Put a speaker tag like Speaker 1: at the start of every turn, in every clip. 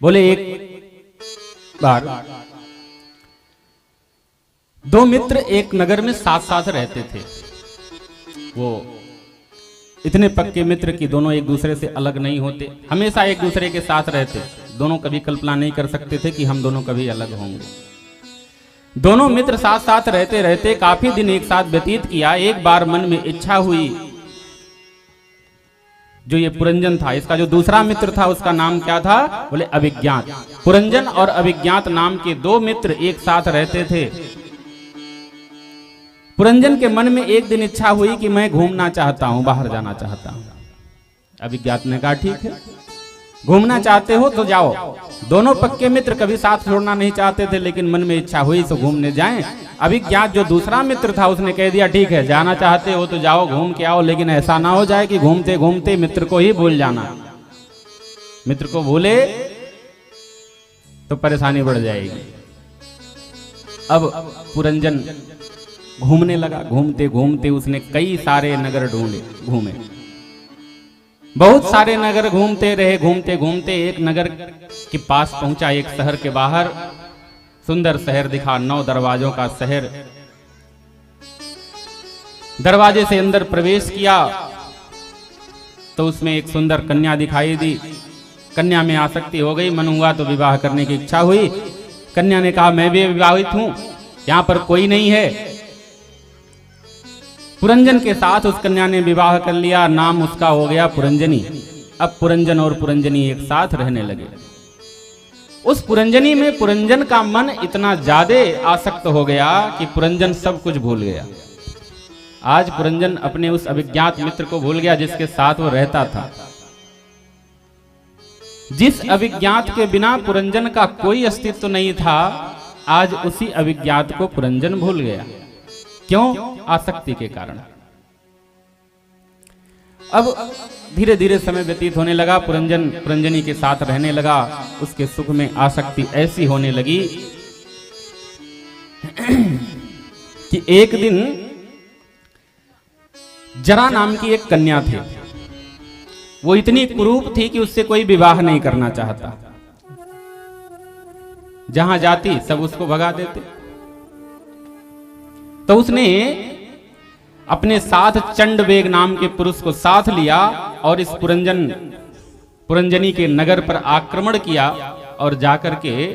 Speaker 1: बोले एक बार दो मित्र एक नगर में साथ साथ रहते थे। वो इतने पक्के मित्र कि दोनों एक दूसरे से अलग नहीं होते, हमेशा एक दूसरे के साथ रहते। दोनों कभी कल्पना नहीं कर सकते थे कि हम दोनों कभी अलग होंगे। दोनों मित्र साथ साथ रहते रहते काफी दिन एक साथ व्यतीत किया। एक बार मन में इच्छा हुई, जो ये पुरंजन था, इसका जो दूसरा मित्र था उसका नाम क्या था? बोले अभिज्ञात। पुरंजन और अभिज्ञात नाम के दो मित्र एक साथ रहते थे। पुरंजन के मन में एक दिन इच्छा हुई कि मैं घूमना चाहता हूं, बाहर जाना चाहता हूं। अभिज्ञात ने कहा ठीक है, घूमना चाहते हो तो जाओ। दोनों पक्के मित्र कभी साथ छोड़ना नहीं चाहते थे, लेकिन मन में इच्छा हुई तो घूमने जाएं। अभिज्ञात जो दूसरा मित्र था उसने कह दिया ठीक है, जाना चाहते हो तो जाओ, घूम के आओ, लेकिन ऐसा ना हो जाए कि घूमते घूमते मित्र को ही भूल जाना। मित्र को भूले तो परेशानी बढ़ जाएगी। अब पुरंजन घूमने लगा। घूमते घूमते उसने कई सारे नगर घूमे, बहुत सारे नगर घूमते रहे। घूमते घूमते एक नगर के पास पहुंचा, एक शहर के बाहर। सुंदर शहर दिखा, 9 दरवाजों का शहर। दरवाजे से अंदर प्रवेश किया तो उसमें एक सुंदर कन्या दिखाई दी। कन्या में आसक्ति हो गई, मन हुआ तो विवाह करने की इच्छा हुई। कन्या ने कहा मैं भी विवाहित हूं, यहां पर कोई नहीं है। पुरंजन के साथ उस कन्या ने विवाह कर लिया, नाम उसका हो गया पुरंजनी। अब पुरंजन और पुरंजनी एक साथ रहने लगे। उस पुरंजनी में पुरंजन का मन इतना ज्यादा आसक्त हो गया कि पुरंजन सब कुछ भूल गया। आज पुरंजन अपने उस अभिज्ञात मित्र को भूल गया जिसके साथ वो रहता था। जिस अभिज्ञात के बिना पुरंजन का कोई अस्तित्व नहीं था, आज उसी अभिज्ञात को पुरंजन भूल गया। क्यों? आसक्ति के कारण। अब धीरे धीरे समय व्यतीत होने लगा। पुरंजन पुरंजनी के साथ रहने लगा। उसके सुख में आसक्ति ऐसी होने लगी कि एक दिन जरा नाम की एक कन्या थी। वो इतनी कुरूप थी कि उससे कोई विवाह नहीं करना चाहता। जहां जाती सब उसको भगा देते। तो उसने अपने साथ चंडवेग नाम के पुरुष को साथ लिया और इस पुरंजनी के नगर पर आक्रमण किया और जाकर के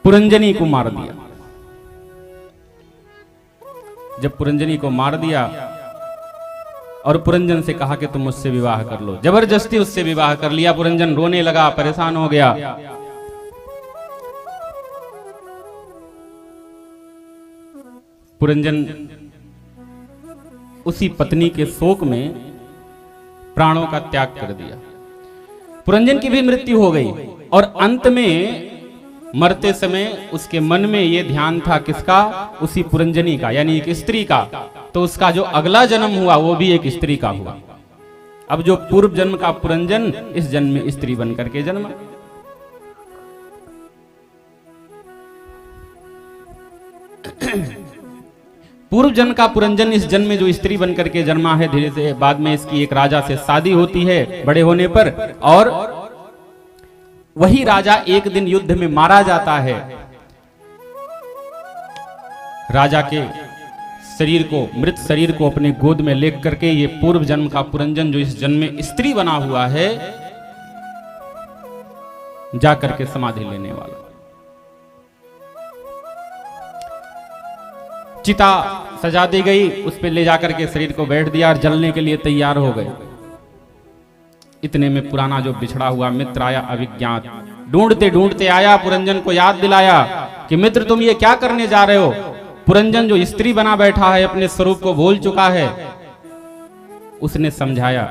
Speaker 1: पुरंजनी को मार दिया। जब पुरंजनी को मार दिया और पुरंजन से कहा कि तुम मुझसे विवाह कर लो, जबरदस्ती उससे विवाह कर लिया। पुरंजन रोने लगा, परेशान हो गया। पुरंजन उसी पत्नी के शोक में प्राणों का त्याग कर दिया। पुरंजन की भी मृत्यु हो गई और अंत में मरते समय उसके मन में यह ध्यान था किसका? उसी पुरंजनी का, यानी एक स्त्री का। तो उसका जो अगला जन्म हुआ वो भी एक स्त्री का हुआ। अब जो पूर्व जन्म का पुरंजन इस जन्म में स्त्री बनकर के जन्मा। पूर्व जन्म का पुरंजन इस जन्म में जो स्त्री बनकर के जन्मा है, धीरे से बाद में इसकी एक राजा से शादी होती है बड़े होने पर, और वही राजा एक दिन युद्ध में मारा जाता है। राजा के शरीर को, मृत शरीर को अपने गोद में लेकर करके ये पूर्व जन्म का पुरंजन जो इस जन्म में स्त्री बना हुआ है, जाकर के समाधि लेने वाला। चिता सजा दी गई, उस पे ले जाकर के शरीर को बैठ दिया और जलने के लिए तैयार हो गए। इतने में पुराना जो बिछड़ा हुआ मित्र आया, अभिज्ञात, ढूंढते ढूंढते आया, पुरंजन को याद दिलाया कि मित्र तुम ये क्या करने जा रहे हो? पुरंजन जो स्त्री बना बैठा है अपने स्वरूप को भूल चुका है। उसने समझाया,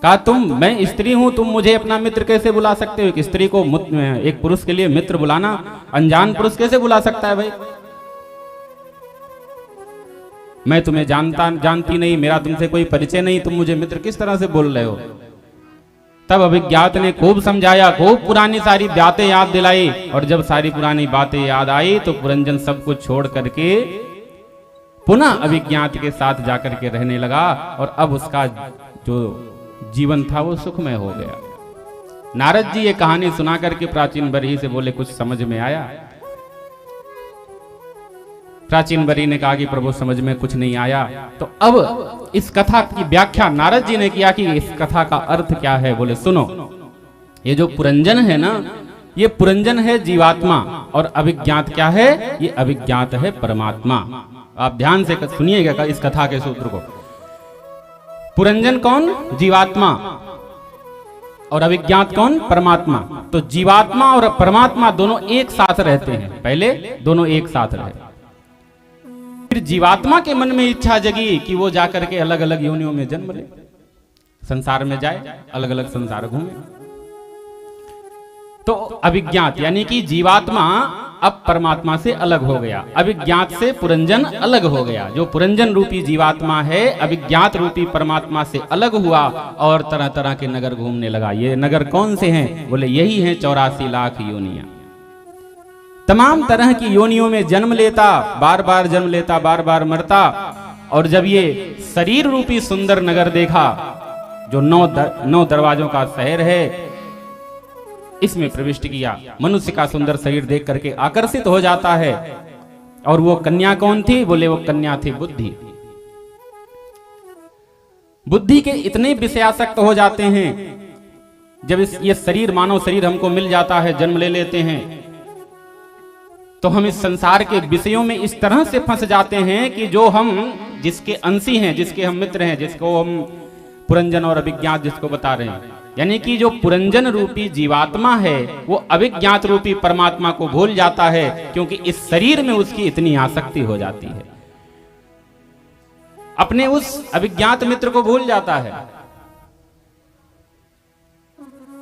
Speaker 1: कहा मैं स्त्री हूं, तुम मुझे अपना मित्र कैसे बुला सकते हो? एक स्त्री को, एक पुरुष के लिए मित्र बुलाना, अनजान पुरुष कैसे बुला सकता है भाई? मैं तुम्हें जानती नहीं, मेरा तुमसे कोई परिचय नहीं, तुम मुझे मित्र किस तरह से बोल रहे हो? तब अभिज्ञात ने खूब समझाया, खूब पुरानी सारी बातें याद दिलाई, और जब सारी पुरानी बातें याद आई तो पुरंजन सब कुछ छोड़ करके पुनः अभिज्ञात के साथ जाकर के रहने लगा। और अब उसका जो जीवन था वो सुखमय हो गया। नारद जी ये कहानी सुना करके प्राचीन बरही से बोले, कुछ समझ में आया? प्राचीन बरही ने कहा कि प्रभु समझ में कुछ नहीं आया। तो अब इस कथा की व्याख्या नारद जी ने किया कि इस कथा का अर्थ क्या है। बोले सुनो, ये जो पुरंजन है ना, ये पुरंजन है जीवात्मा, और अभिज्ञात क्या है? ये अभिज्ञात है परमात्मा। आप ध्यान से सुनिएगा इस कथा के सूत्र को। पुरंजन कौन? जीवात्मा। और अभिज्ञात कौन? परमात्मा। तो जीवात्मा और परमात्मा दोनों एक साथ रहते हैं। पहले दोनों एक साथ रहे, फिर जीवात्मा के मन में इच्छा जगी कि वो जाकर के अलग अलग योनियों में जन्म ले, संसार में जाए, अलग अलग संसार घूमे। तो अभिज्ञात यानी कि जीवात्मा अब परमात्मा से अलग हो गया, अभिज्ञात से पुरंजन अलग हो गया। जो पुरंजन रूपी जीवात्मा है अभिज्ञात रूपी परमात्मा से अलग हुआ और तरह तरह के नगर घूमने लगा। ये नगर कौन से हैं? बोले यही हैं 84 लाख योनियां। तमाम तरह की योनियों में जन्म लेता, बार बार जन्म लेता, बार बार मरता। और जब ये शरीर रूपी सुंदर नगर देखा, जो 9 दरवाजों का शहर है, इसमें प्रविष्ट किया। मनुष्य का सुंदर शरीर देख करके आकर्षित हो जाता है। और वो कन्या कौन थी? बोले वो कन्या थी बुद्धि। बुद्धि के इतने विषयासक्त हो जाते हैं, जब ये शरीर, मानव शरीर हमको मिल जाता है, जन्म ले लेते हैं, तो हम इस संसार के विषयों में इस तरह से फंस जाते हैं कि जो हम जिसके अंशी हैं, जिसके हम मित्र हैं, जिसको हम पुरंजन और अभिज्ञात जिसको बता रहे हैं, यानी कि जो पुरंजन रूपी जीवात्मा है वो अभिज्ञात रूपी परमात्मा को भूल जाता है, क्योंकि इस शरीर में उसकी इतनी आसक्ति हो जाती है। अपने उस अभिज्ञात मित्र को भूल जाता है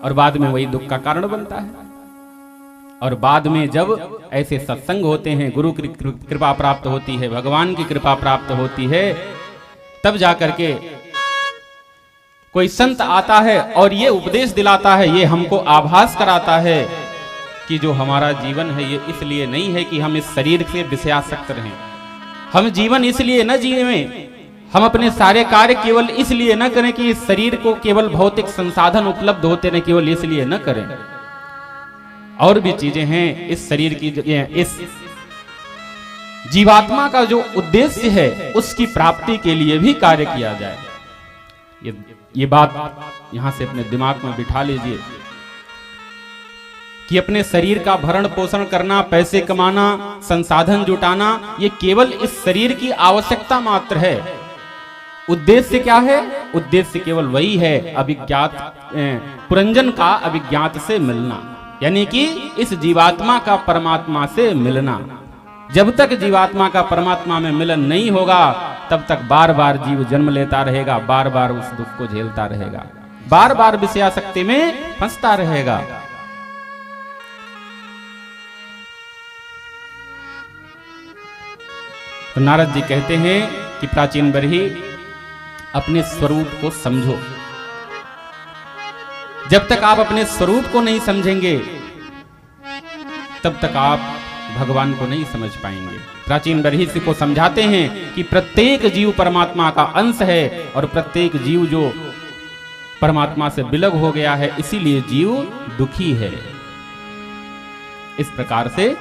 Speaker 1: और बाद में वही दुख का कारण बनता है। और बाद में जब ऐसे सत्संग होते हैं, गुरु की कृपा प्राप्त होती है, भगवान की कृपा प्राप्त होती है, तब जाकर के कोई संत आता है और ये उपदेश दिलाता है, ये हमको आभास कराता है कि जो हमारा जीवन है ये इसलिए नहीं है कि हम इस शरीर से विषयासक्त रहें। हम जीवन इसलिए न जिएं, हम अपने सारे कार्य केवल इसलिए न करें कि इस शरीर को केवल भौतिक संसाधन उपलब्ध होते न, केवल इसलिए न करें। और भी चीजें हैं इस शरीर की, इस जीवात्मा का जो उद्देश्य है उसकी प्राप्ति के लिए भी कार्य किया जाए। ये बात यहां से अपने दिमाग में बिठा लीजिए कि अपने शरीर का भरण पोषण करना, पैसे कमाना, संसाधन जुटाना, ये केवल इस शरीर की आवश्यकता मात्र है। उद्देश्य क्या है? उद्देश्य केवल वही है, अभिज्ञात पुरंजन का अभिज्ञात से मिलना, यानी कि इस जीवात्मा का परमात्मा से मिलना। जब तक जीवात्मा का परमात्मा में मिलन नहीं होगा तब तक बार बार जीव जन्म लेता रहेगा, बार बार उस दुख को झेलता रहेगा, बार बार विषयासक्ति में फंसता रहेगा। तो नारद जी कहते हैं कि प्राचीन बरही, अपने स्वरूप को समझो। जब तक आप अपने स्वरूप को नहीं समझेंगे तब तक आप भगवान को नहीं समझ पाएंगे। प्राचीन बरही को समझाते हैं कि प्रत्येक जीव परमात्मा का अंश है और प्रत्येक जीव जो परमात्मा से विलग हो गया है, इसीलिए जीव दुखी है। इस प्रकार से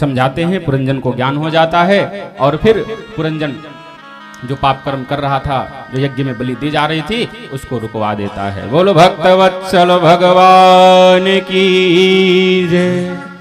Speaker 1: समझाते हैं, पुरंजन को ज्ञान हो जाता है और फिर पुरंजन जो पाप कर्म कर रहा था, जो यज्ञ में बलि दी जा रही थी, उसको रुकवा देता है। बोलो भक्तवत्सल भगवान की जय।